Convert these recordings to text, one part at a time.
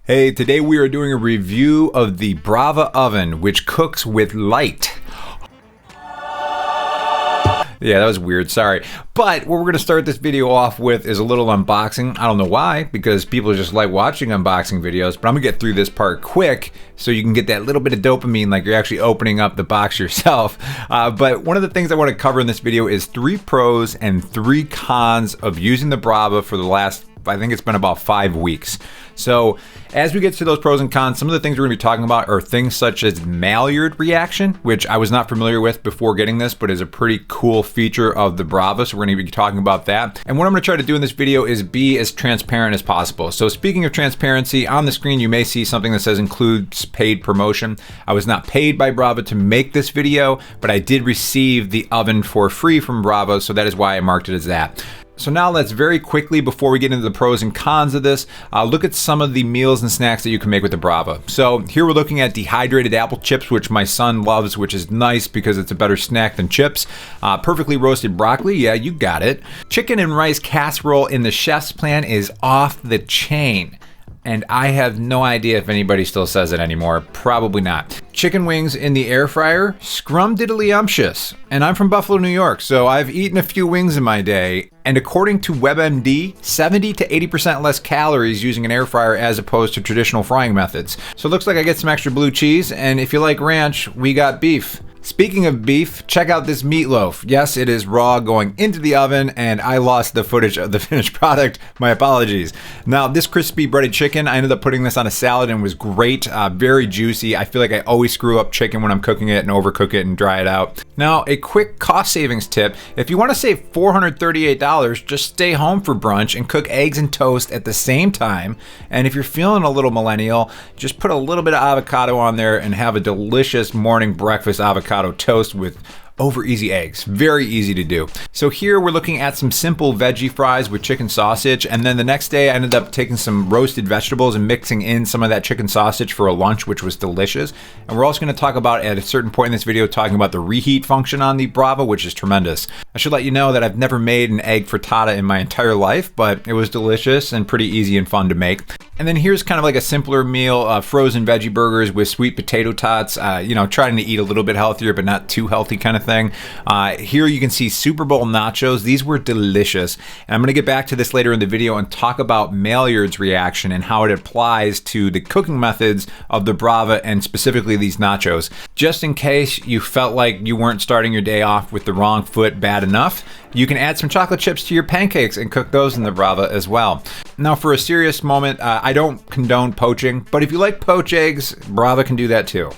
Hey, today we are doing a review of the Brava Oven, which cooks with light. Yeah, that was weird, sorry. But what we're going to start this video off with is a little unboxing. I don't know why, because people just like watching unboxing videos, but I'm going to get through this part quick so you can get that little bit of dopamine like you're actually opening up the box yourself. But one of the things I want to cover in this video is 3 pros and 3 cons of using the Brava for the last, I think it's been about 5 weeks. So as we get to those pros and cons, some of the things we're going to be talking about are things such as Maillard reaction, which I was not familiar with before getting this, but is a pretty cool feature of the Brava. So we're going to be talking about that. And what I'm going to try to do in this video is be as transparent as possible. So speaking of transparency, on the screen you may see something that says includes paid promotion. I was not paid by Brava to make this video, but I did receive the oven for free from Brava, so that is why I marked it as that. So now let's very quickly, before we get into the pros and cons of this, look at some of the meals and snacks that you can make with the Brava. So here we're looking at dehydrated apple chips, which my son loves, which is nice because it's a better snack than chips. Perfectly roasted broccoli, yeah, you got it. Chicken and rice casserole in the chef's plan is off the chain. And I have no idea if anybody still says it anymore. Probably not. Chicken wings in the air fryer, scrumdiddlyumptious. And I'm from Buffalo, New York, so I've eaten a few wings in my day. And according to WebMD, 70 to 80% less calories using an air fryer as opposed to traditional frying methods. So it looks like I get some extra blue cheese, and if you like ranch, we got beef. Speaking of beef, check out this meatloaf. Yes, it is raw going into the oven, and I lost the footage of the finished product. My apologies. Now, this crispy breaded chicken, I ended up putting this on a salad and it was great. Very juicy. I feel like I always screw up chicken when I'm cooking it and overcook it and dry it out. Now, a quick cost savings tip. If you want to save $438, just stay home for brunch and cook eggs and toast at the same time. And if you're feeling a little millennial, just put a little bit of avocado on there and have a delicious morning breakfast avocado toast with over easy eggs. Very easy to do. So here we're looking at some simple veggie fries with chicken sausage, and then the next day I ended up taking some roasted vegetables and mixing in some of that chicken sausage for a lunch, which was delicious. And we're also going to talk about, at a certain point in this video, talking about the reheat function on the Brava, which is tremendous. I should let you know that I've never made an egg frittata in my entire life, but it was delicious and pretty easy and fun to make. And then here's kind of like a simpler meal, frozen veggie burgers with sweet potato tots, trying to eat a little bit healthier, but not too healthy kind of thing. Here you can see Super Bowl nachos. These were delicious. And I'm going to get back to this later in the video and talk about Maillard's reaction and how it applies to the cooking methods of the Brava and specifically these nachos. Just in case you felt like you weren't starting your day off with the wrong foot bad enough, you can add some chocolate chips to your pancakes and cook those in the Brava as well. Now for a serious moment, I don't condone poaching, but if you like poached eggs, Brava can do that too.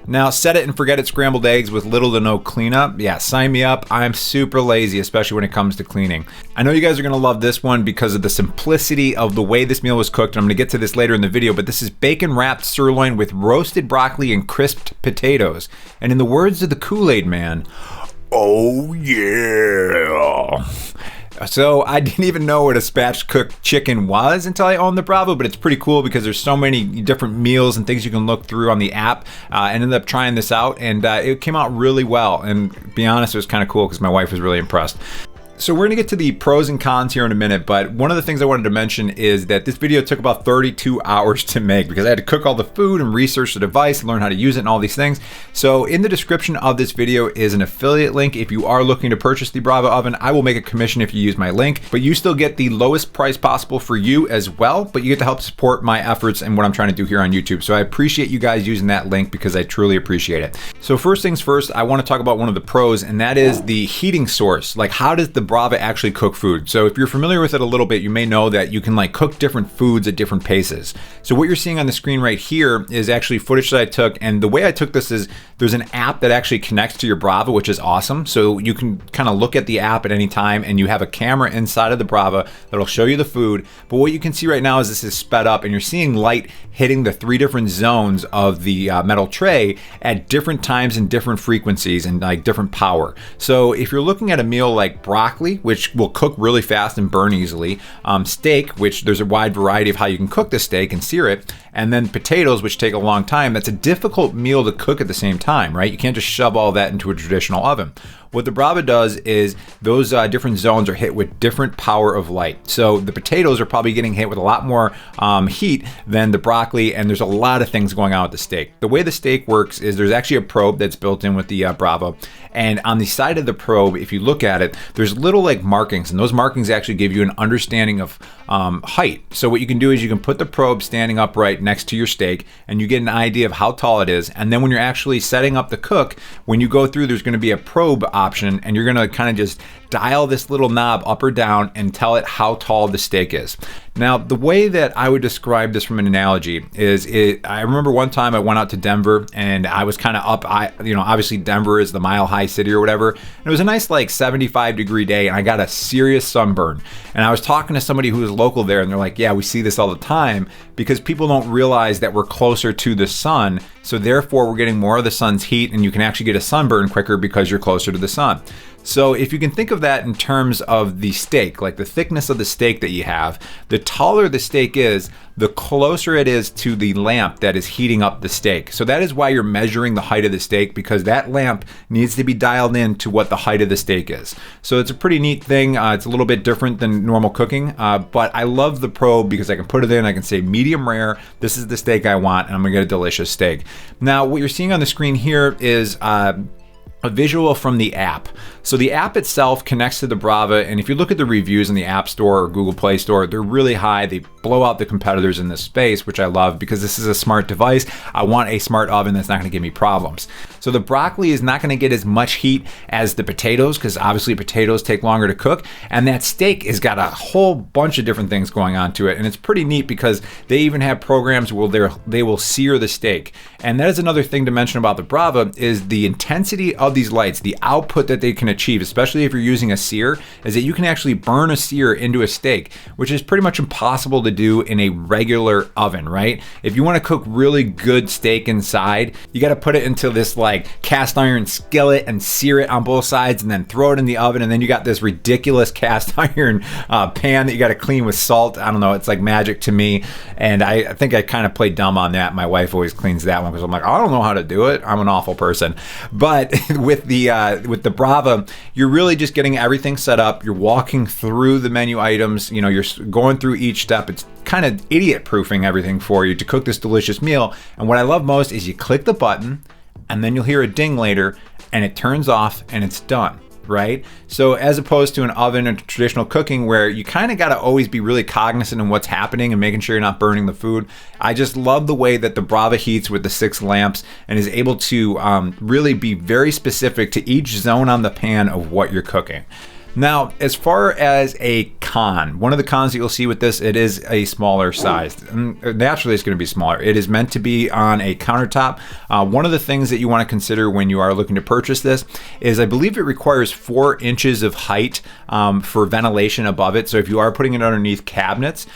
Now, set it and forget it scrambled eggs with little to no cleanup. Yeah, sign me up. I'm super lazy, especially when it comes to cleaning. I know you guys are going to love this one because of the simplicity of the way this meal was cooked. I'm going to get to this later in the video, but this is bacon wrapped sirloin with roasted broccoli and crisped potatoes. And in the words of the Kool-Aid Man, oh yeah. So I didn't even know what a spatch cooked chicken was until I owned the Brava, but it's pretty cool because there's so many different meals and things you can look through on the app. I ended up trying this out and it came out really well. And to be honest, it was kind of cool because my wife was really impressed. So we're gonna get to the pros and cons here in a minute, but one of the things I wanted to mention is that this video took about 32 hours to make because I had to cook all the food and research the device, learn how to use it and all these things. So in the description of this video is an affiliate link. If you are looking to purchase the Brava oven, I will make a commission if you use my link, but you still get the lowest price possible for you as well, but you get to help support my efforts and what I'm trying to do here on YouTube. So I appreciate you guys using that link because I truly appreciate it. So first things first, I want to talk about one of the pros, and that is the heating source. Like, how does the Brava actually cook food? So if you're familiar with it a little bit, you may know that you can like cook different foods at different paces. So what you're seeing on the screen right here is actually footage that I took, and the way I took this is there's an app that actually connects to your Brava, which is awesome. So you can kind of look at the app at any time, and you have a camera inside of the Brava that'll show you the food. But what you can see right now is this is sped up, and you're seeing light hitting the 3 different zones of the metal tray at different times and different frequencies and like different power. So if you're looking at a meal like broccoli broccoli, which will cook really fast and burn easily, steak, which there's a wide variety of how you can cook the steak and sear it, and then potatoes, which take a long time. That's a difficult meal to cook at the same time, right? You can't just shove all that into a traditional oven. What the Brava does is those different zones are hit with different power of light. So the potatoes are probably getting hit with a lot more heat than the broccoli, and there's a lot of things going on with the steak. The way the steak works is there's actually a probe that's built in with the Brava, and on the side of the probe, if you look at it, there's little like markings, and those markings actually give you an understanding of height. So what you can do is you can put the probe standing upright next to your steak, and you get an idea of how tall it is. And then when you're actually setting up the cook, when you go through, there's going to be a probe option, and you're going to kind of just dial this little knob up or down and tell it how tall the steak is. Now, the way that I would describe this from an analogy is, I remember one time I went out to Denver and I was kind of up, obviously Denver is the mile high city or whatever. And it was a nice like 75-degree day, and I got a serious sunburn. And I was talking to somebody who was local there, and they're like, yeah, we see this all the time because people don't realize that we're closer to the sun. So therefore we're getting more of the sun's heat, and you can actually get a sunburn quicker because you're closer to the sun. So if you can think of that in terms of the steak, like the thickness of the steak that you have, the taller the steak is, the closer it is to the lamp that is heating up the steak. So that is why you're measuring the height of the steak, because that lamp needs to be dialed in to what the height of the steak is. So it's a pretty neat thing. It's a little bit different than normal cooking, but I love the probe because I can put it in, I can say medium rare, this is the steak I want, and I'm gonna get a delicious steak. Now, what you're seeing on the screen here is a visual from the app. So the app itself connects to the Brava, and if you look at the reviews in the App Store or Google Play Store, they're really high. They blow out the competitors in this space, which I love because this is a smart device. I want a smart oven that's not going to give me problems. So the broccoli is not going to get as much heat as the potatoes, because obviously potatoes take longer to cook, and that steak has got a whole bunch of different things going on to it, and it's pretty neat because they even have programs where they will sear the steak. And that is another thing to mention about the Brava, is the intensity of these lights, the output that they can achieve, especially if you're using a sear, is that you can actually burn a sear into a steak, which is pretty much impossible to do in a regular oven, right? If you want to cook really good steak inside, you got to put it into this like cast iron skillet and sear it on both sides, and then throw it in the oven, and then you got this ridiculous cast iron pan that you got to clean with salt. I don't know, it's like magic to me, and I think I kind of played dumb on that. My wife always cleans that one because I'm like, I don't know how to do it. I'm an awful person. But with the Brava, you're really just getting everything set up. You're walking through the menu items. You know, you're going through each step. It's kind of idiot proofing everything for you to cook this delicious meal. And what I love most is you click the button, and then you'll hear a ding later, and it turns off, and it's done. Right? So as opposed to an oven and traditional cooking where you kind of got to always be really cognizant of what's happening and making sure you're not burning the food, I just love the way that the Brava heats with the 6 lamps and is able to really be very specific to each zone on the pan of what you're cooking. Now, as far as a con, one of the cons that you'll see with this, it is a smaller size. Naturally, it's going to be smaller. It is meant to be on a countertop. One of the things that you want to consider when you are looking to purchase this is I believe it requires 4 inches of height for ventilation above it. So if you are putting it underneath cabinets,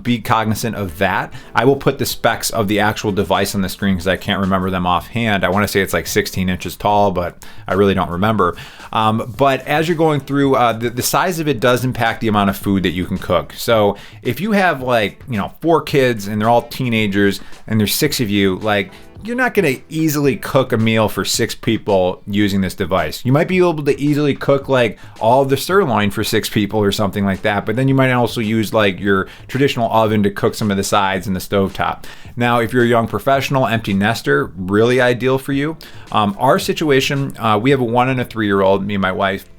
be cognizant of that. I will put the specs of the actual device on the screen because I can't remember them offhand. I want to say it's like 16 inches tall, but I really don't remember. But as you're going through, the size of it does impact the amount of food that you can cook. So if you have 4 kids and they're all teenagers and there's 6 of you, you're not going to easily cook a meal for 6 people using this device. You might be able to easily cook all of the sirloin for 6 people or something like that, but then you might also use your traditional oven to cook some of the sides and the stovetop. Now, if you're a young professional, empty nester, really ideal for you. Our situation, we have a 1 and a 3-year-old, me and my wife.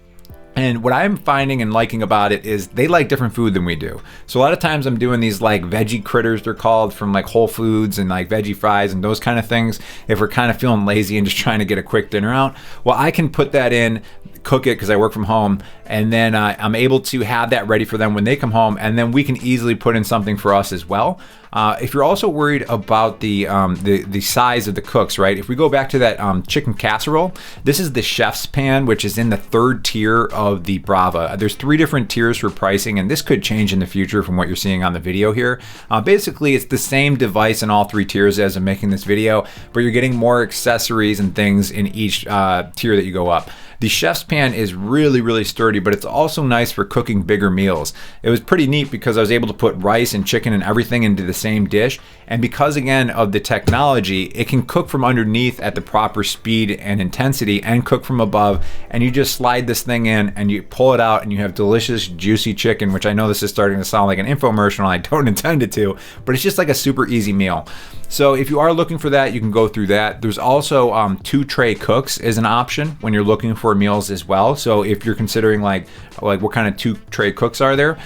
And what I'm finding and liking about it is they like different food than we do. So a lot of times I'm doing these veggie critters, they're called, from Whole Foods, and veggie fries and those kind of things. If we're kind of feeling lazy and just trying to get a quick dinner out, well, I can put that in, cook it because I work from home, and then I'm able to have that ready for them when they come home, and then we can easily put in something for us as well. If you're also worried about the size of the cooks, right? If we go back to that chicken casserole, this is the chef's pan, which is in the 3rd tier of the Brava. There's 3 different tiers for pricing, and this could change in the future from what you're seeing on the video here. Basically, it's the same device in all 3 tiers as I'm making this video, but you're getting more accessories and things in each tier that you go up. The chef's pan is really, really sturdy, but it's also nice for cooking bigger meals. It was pretty neat because I was able to put rice and chicken and everything into the same dish. And because, again, of the technology, it can cook from underneath at the proper speed and intensity and cook from above. And you just slide this thing in and you pull it out and you have delicious, juicy chicken, which I know this is starting to sound like an infomercial and I don't intend it to, but it's just like a super easy meal. So if you are looking for that, you can go through that. There's also 2-tray cooks is an option when you're looking for meals as well. So if you're considering like what kind of 2-tray cooks are there,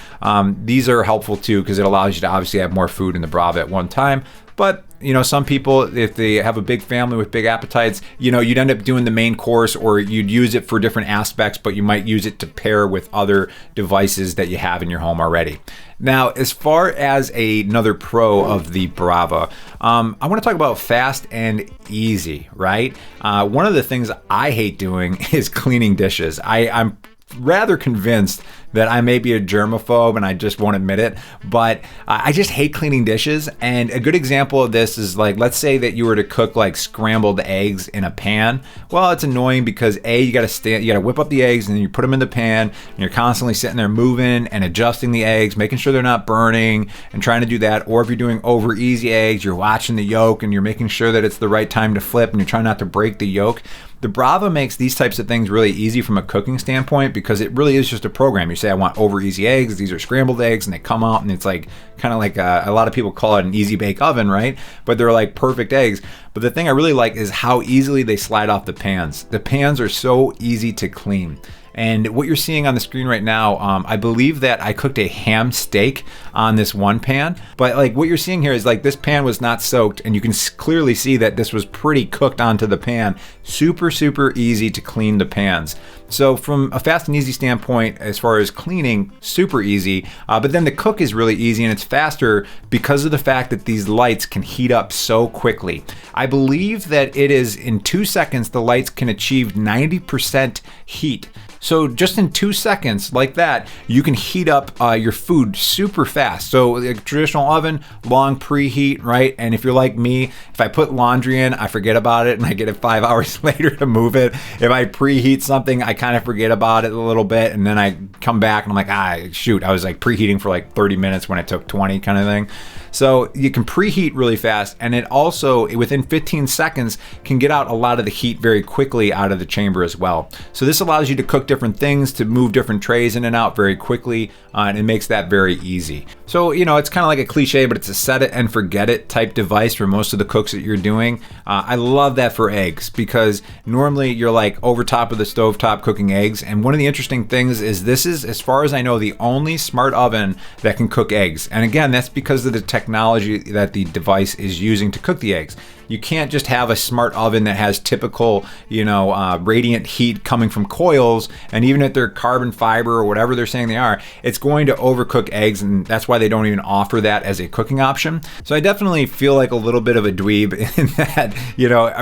these are helpful too because it allows you to obviously have more food in the Brava at one time. But some people, if they have a big family with big appetites, you'd end up doing the main course or you'd use it for different aspects, but you might use it to pair with other devices that you have in your home already. Now, as far as another pro of the Brava, I want to talk about fast and easy, right? One of the things I hate doing is cleaning dishes. I'm rather convinced that I may be a germaphobe and I just won't admit it, but I just hate cleaning dishes. And a good example of this is like, let's say that you were to cook like scrambled eggs in a pan. Well, it's annoying because you got to whip up the eggs and then you put them in the pan and you're constantly sitting there moving and adjusting the eggs, making sure they're not burning and trying to do that. Or if you're doing over easy eggs, you're watching the yolk and you're making sure that it's the right time to flip and you're trying not to break the yolk. The Brava makes these types of things really easy from a cooking standpoint because it really is just a program. You say, I want over easy eggs. These are scrambled eggs, and they come out, and it's like kind of like a lot of people call it an easy bake oven, right? But they're like perfect eggs. But the thing I really like is how easily they slide off the pans. The pans are so easy to clean. And what you're seeing on the screen right now, I believe that I cooked a ham steak on this one pan. But like what you're seeing here is like this pan was not soaked, and you can clearly see that this was pretty cooked onto the pan. Super, super easy to clean the pans. So from a fast and easy standpoint, as far as cleaning, super easy. But then the cook is really easy and it's faster because of the fact that these lights can heat up so quickly. I believe that it is in 2 seconds, the lights can achieve 90% heat. So just in 2 seconds like that, you can heat up your food super fast. So a traditional oven, long preheat, right? And if you're like me, if I put laundry in, I forget about it and I get it 5 hours later to move it. If I preheat something, I kind of forget about it a little bit and then I come back and I'm like, shoot, I was like preheating for like 30 minutes when it took 20 kind of thing. So you can preheat really fast, and it also, within 15 seconds, can get out a lot of the heat very quickly out of the chamber as well. So this allows you to cook different things, to move different trays in and out very quickly, and it makes that very easy. So, it's kind of like a cliche, but it's a set it and forget it type device for most of the cooks that you're doing. I love that for eggs because normally you're like over top of the stovetop cooking eggs. And one of the interesting things is this is, as far as I know, the only smart oven that can cook eggs. And again, that's because of the technology that the device is using to cook the eggs. You can't just have a smart oven that has typical, radiant heat coming from coils, and even if they're carbon fiber or whatever they're saying they are, it's going to overcook eggs, and that's why they don't even offer that as a cooking option. So I definitely feel like a little bit of a dweeb in that,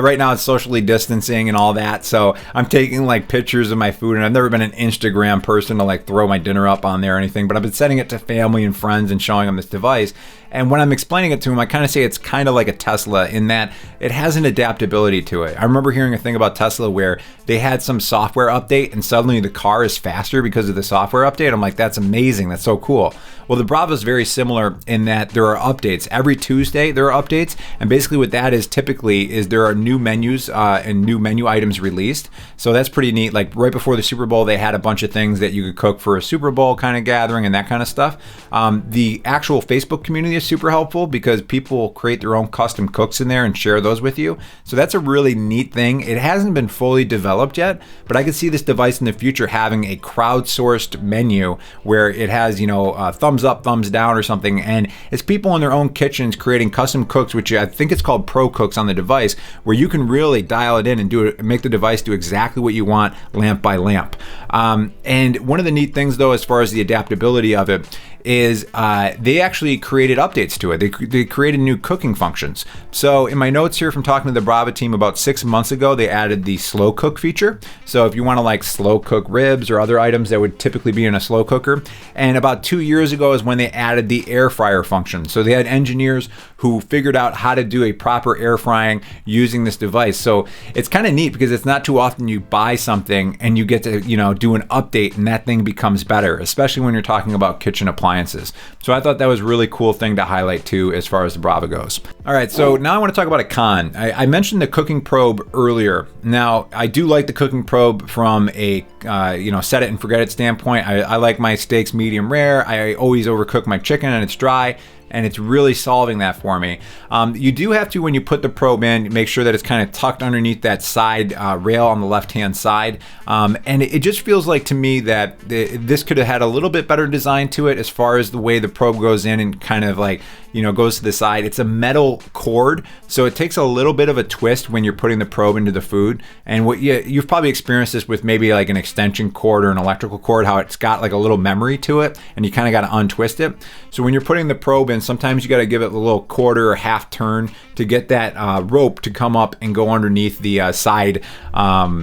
right now it's socially distancing and all that, so I'm taking like pictures of my food, and I've never been an Instagram person to like throw my dinner up on there or anything, but I've been sending it to family and friends and showing them this device. And when I'm explaining it to them, I kind of say it's kind of like a Tesla in that it has an adaptability to it. I remember hearing a thing about Tesla where they had some software update and suddenly the car is faster because of the software update. I'm like, that's amazing. That's so cool. Well, the Brava is very similar in that there are updates. Every Tuesday there are updates. And basically what that is typically is there are new menus and new menu items released. So that's pretty neat. Like right before the Super Bowl, they had a bunch of things that you could cook for a Super Bowl kind of gathering and that kind of stuff. The actual Facebook community is super helpful because people create their own custom cooks in there and share those with you. So that's a really neat thing. It hasn't been fully developed yet, but I could see this device in the future having a crowdsourced menu where it has, thumbs up, thumbs down or something. And it's people in their own kitchens creating custom cooks, which I think it's called Pro Cooks on the device, where you can really dial it in and do it, make the device do exactly what you want, lamp by lamp. And one of the neat things though, as far as the adaptability of it, is they actually created updates to it. They created new cooking functions. So in my notes here from talking to the Brava team about 6 months ago, they added the slow cook feature. So if you want to like slow cook ribs or other items that would typically be in a slow cooker. And about 2 years ago is when they added the air fryer function. So they had engineers who figured out how to do a proper air frying using this device. So it's kind of neat because it's not too often you buy something and you get to, do an update and that thing becomes better, especially when you're talking about kitchen appliances. So I thought that was a really cool thing to highlight too as far as the Brava goes. All right, so now I want to talk about a con. I mentioned the cooking probe earlier. Now, I do like the cooking probe from a set it and forget it standpoint. I like my steaks medium rare. I always overcook my chicken and it's dry, and it's really solving that for me. You do have to, when you put the probe in, make sure that it's kind of tucked underneath that side rail on the left-hand side. And it just feels like to me that this could have had a little bit better design to it as far as the way the probe goes in and kind of like, goes to the side. It's a metal cord, so it takes a little bit of a twist when you're putting the probe into the food. And what you've probably experienced this with maybe like an extension cord or an electrical cord, how it's got like a little memory to it, and you kind of got to untwist it. So when you're putting the probe in, sometimes you got to give it a little quarter or half turn to get that rope to come up and go underneath the side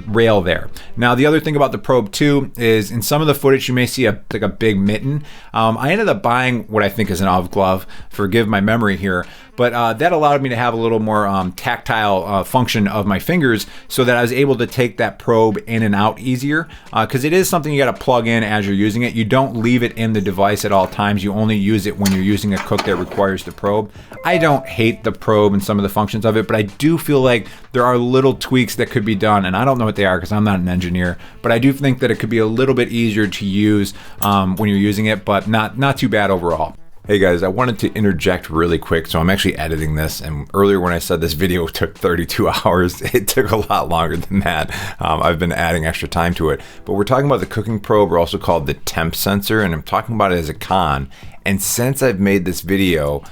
rail there. Now, the other thing about the probe too is in some of the footage you may see like a big mitten. I ended up buying what I think is an Oven glove. Forgive my memory here, but that allowed me to have a little more tactile function of my fingers so that I was able to take that probe in and out easier, because it is something you got to plug in as you're using it. You don't leave it in the device at all times. You only use it when you're using a cook that requires the probe. I don't hate the probe and some of the functions of it, but I do feel like there are little tweaks that could be done, and I don't know what they are because I'm not an engineer, but I do think that it could be a little bit easier to use when you're using it, but not too bad overall. Hey guys, I wanted to interject really quick. So I'm actually editing this, and earlier when I said this video took 32 hours, it took a lot longer than that. I've been adding extra time to it, but we're talking about the cooking probe, or also called the temp sensor, and I'm talking about it as a con. And since I've made this video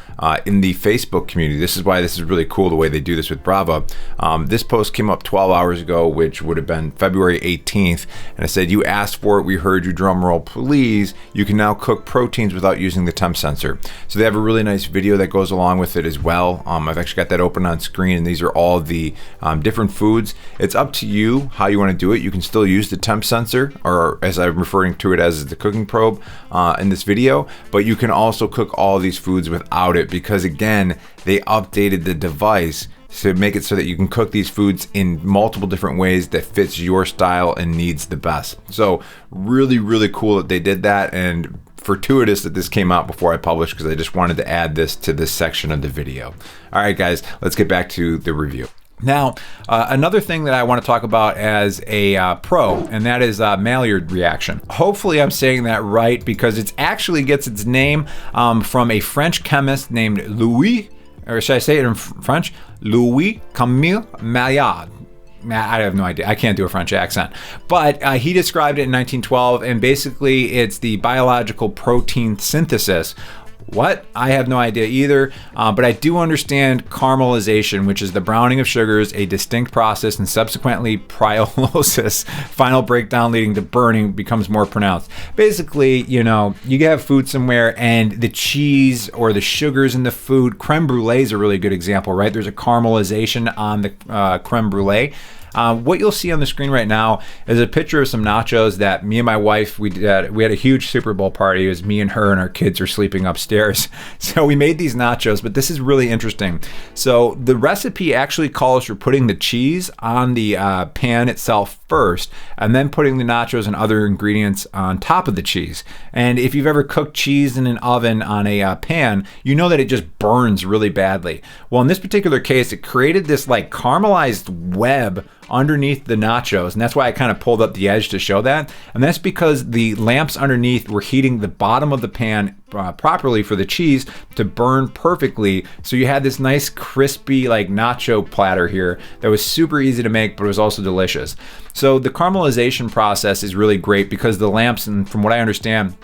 in the Facebook community, this is why this is really cool the way they do this with Brava. This post came up 12 hours ago, which would have been February 18th. And I said, you asked for it, we heard you, drum roll please. You can now cook proteins without using the temp sensor. So they have a really nice video that goes along with it as well. I've actually got that open on screen, and these are all the different foods. It's up to you how you want to do it. You can still use the temp sensor, or as I'm referring to it as the cooking probe in this video, but you can also cook all these foods without it, because again, they updated the device to make it so that you can cook these foods in multiple different ways that fits your style and needs the best. So really, really cool that they did that, and fortuitous that this came out before I published, because I just wanted to add this to this section of the video. All right, guys, let's get back to the review. Now, another thing that I want to talk about as a pro, and that is Maillard reaction. Hopefully I'm saying that right, because it actually gets its name from a French chemist named Louis, or should I say it in French? Louis Camille Maillard. I have no idea. I can't do a French accent. But he described it in 1912, and basically it's the biological protein synthesis. What? I have no idea either, but I do understand caramelization, which is the browning of sugars, a distinct process, and subsequently pyrolysis, final breakdown leading to burning, becomes more pronounced. Basically, you have food somewhere and the cheese or the sugars in the food, creme brulee is a really good example, right? There's a caramelization on the creme brulee. What you'll see on the screen right now is a picture of some nachos that me and my wife, we had a huge Super Bowl party. It was me and her, and our kids are sleeping upstairs. So we made these nachos, but this is really interesting. So the recipe actually calls for putting the cheese on the pan itself first, and then putting the nachos and other ingredients on top of the cheese. And if you've ever cooked cheese in an oven on a pan, you know that it just burns really badly. Well, in this particular case, it created this like caramelized web underneath the nachos, and that's why I kind of pulled up the edge to show that. And that's because the lamps underneath were heating the bottom of the pan properly for the cheese to burn perfectly. So you had this nice crispy like nacho platter here that was super easy to make, but it was also delicious. So the caramelization process is really great because the lamps, and from what I understand,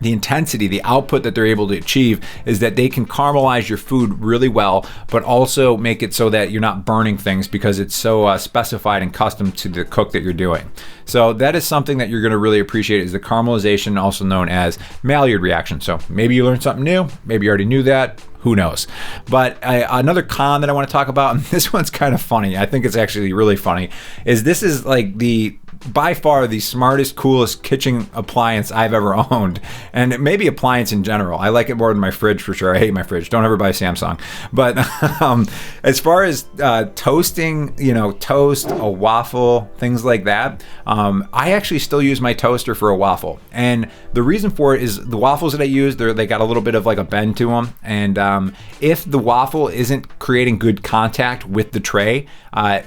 the intensity, the output that they're able to achieve is that they can caramelize your food really well, but also make it so that you're not burning things because it's so specified and custom to the cook that you're doing. So that is something that you're going to really appreciate, is the caramelization, also known as Maillard reaction. So maybe you learned something new, maybe you already knew that, who knows. But another con that I want to talk about, and this one's kind of funny, I think it's actually really funny, is this is like by far the smartest, coolest kitchen appliance I've ever owned, and maybe appliance in general. I like it more than my fridge for sure. I hate my fridge. Don't ever buy Samsung. But as far as toasting, toast, a waffle, things like that, I actually still use my toaster for a waffle. And the reason for it is the waffles that I use, they got a little bit of like a bend to them. And if the waffle isn't creating good contact with the tray,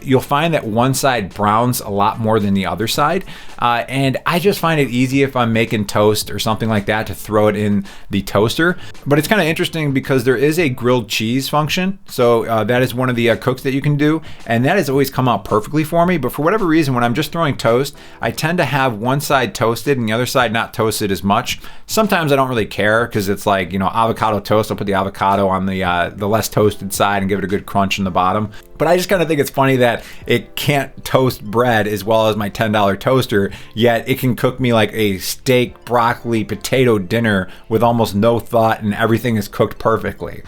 you'll find that one side browns a lot more than the other side. And I just find it easy if I'm making toast or something like that to throw it in the toaster. But it's kind of interesting because there is a grilled cheese function. So that is one of the cooks that you can do. And that has always come out perfectly for me. But for whatever reason, when I'm just throwing toast, I tend to have one side toasted and the other side not toasted as much. Sometimes I don't really care because it's like, avocado toast. I'll put the avocado on the less toasted side and give it a good crunch in the bottom. But I just kind of think it's funny that it can't toast bread as well as my $10 toaster, yet it can cook me like a steak, broccoli, potato dinner with almost no thought, and everything is cooked perfectly.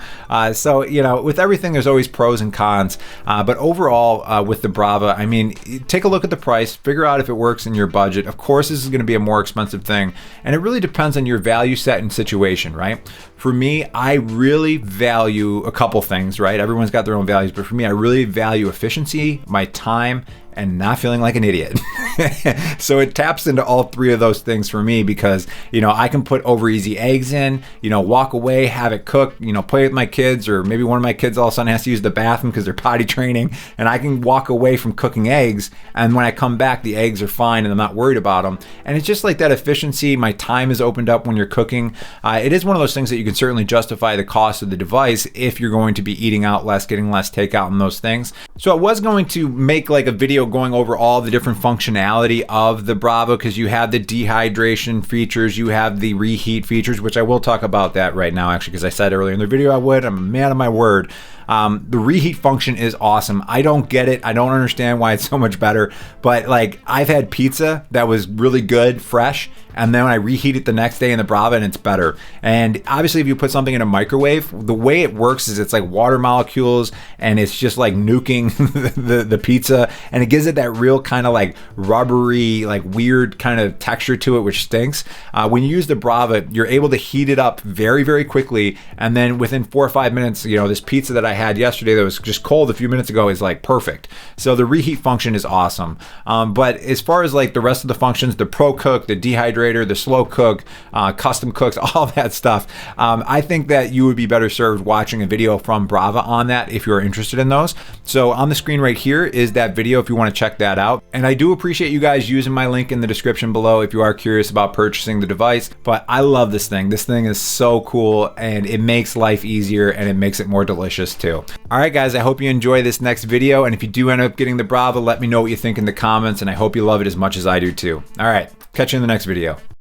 So, with everything, there's always pros and cons. But overall, with the Brava, I mean, take a look at the price, figure out if it works in your budget. Of course, this is going to be a more expensive thing, and it really depends on your value set and situation, right? For me, I really value a couple things, right? Everyone's got their own values, but for me, I really value efficiency, my time, and not feeling like an idiot. So it taps into all three of those things for me because, I can put over easy eggs in, walk away, have it cook, play with my kids, or maybe one of my kids all of a sudden has to use the bathroom because they're potty training, and I can walk away from cooking eggs, and when I come back, the eggs are fine and I'm not worried about them. And it's just like that efficiency. My time is opened up when you're cooking. It is one of those things that you can certainly justify the cost of the device if you're going to be eating out less, getting less takeout and those things. So I was going to make like a video going over all the different functionality of the Brava, because you have the dehydration features, you have the reheat features, which I will talk about that right now actually, because I said earlier in the video I would. I'm a man of my word. The reheat function is awesome. I don't get it. I don't understand why it's so much better, but like I've had pizza that was really good, fresh, and then I reheat it the next day in the Brava and it's better. And obviously if you put something in a microwave, the way it works is it's like water molecules and it's just like nuking the pizza, and it gives it that real kind of like rubbery, like weird kind of texture to it, which stinks. When you use the Brava, you're able to heat it up very, very quickly, and then within 4 or 5 minutes, this pizza that I had yesterday that was just cold a few minutes ago is like perfect. So the reheat function is awesome. But as far as like the rest of the functions, the Pro Cook, the dehydrator, the slow cook, custom cooks, all that stuff, I think that you would be better served watching a video from Brava on that if you're interested in those. So on the screen right here is that video if you want to check that out. And I do appreciate you guys using my link in the description below if you are curious about purchasing the device. But I love this thing. This thing is so cool, and it makes life easier and it makes it more delicious too. All right, guys, I hope you enjoy this next video. And if you do end up getting the Brava, let me know what you think in the comments, and I hope you love it as much as I do too. All right, catch you in the next video.